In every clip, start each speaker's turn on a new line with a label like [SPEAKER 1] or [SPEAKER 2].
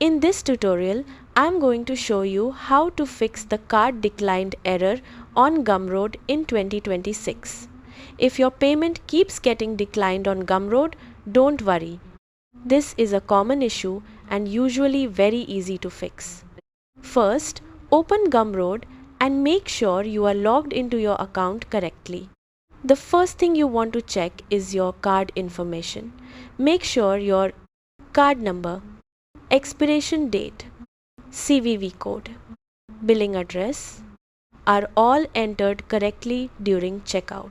[SPEAKER 1] In this tutorial, I am going to show you how to fix the card declined error on Gumroad in 2026. If your payment keeps getting declined on Gumroad, don't worry. This is a common issue and usually very easy to fix. First, open Gumroad and make sure you are logged into your account correctly. The first thing you want to check is your card information. Make sure your card number, expiration date, CVV code, billing address are all entered correctly during checkout.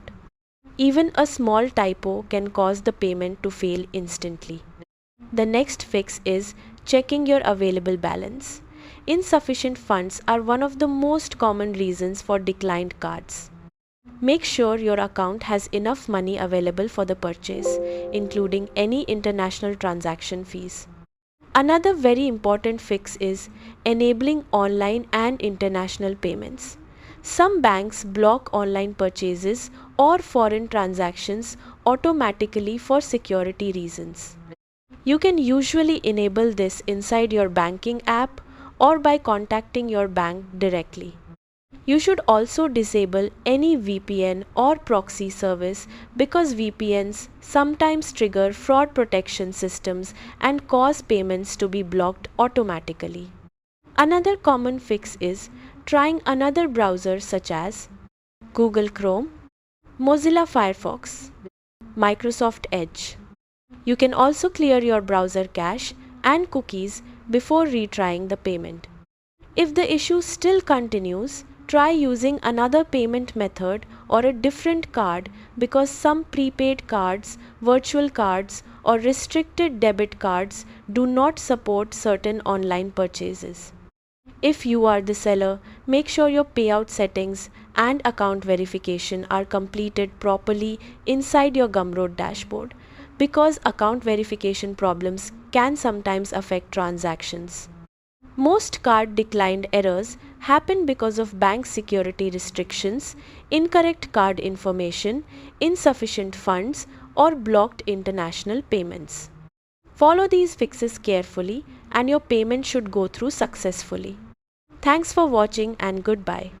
[SPEAKER 1] Even a small typo can cause the payment to fail instantly. The next fix is checking your available balance. Insufficient funds are one of the most common reasons for declined cards. Make sure your account has enough money available for the purchase, including any international transaction fees. Another very important fix is enabling online and international payments. Some banks block online purchases or foreign transactions automatically for security reasons. You can usually enable this inside your banking app or by contacting your bank directly. You should also disable any VPN or proxy service because VPNs sometimes trigger fraud protection systems and cause payments to be blocked automatically. Another common fix is trying another browser such as Google Chrome, Mozilla Firefox, Microsoft Edge. You can also clear your browser cache and cookies before retrying the payment. If the issue still continues, try using another payment method or a different card because some prepaid cards, virtual cards, or restricted debit cards do not support certain online purchases. If you are the seller, make sure your payout settings and account verification are completed properly inside your Gumroad dashboard because account verification problems can sometimes affect transactions. Most card declined errors happen because of bank security restrictions, incorrect card information, insufficient funds, or blocked international payments. Follow these fixes carefully and your payment should go through successfully. Thanks for watching and goodbye.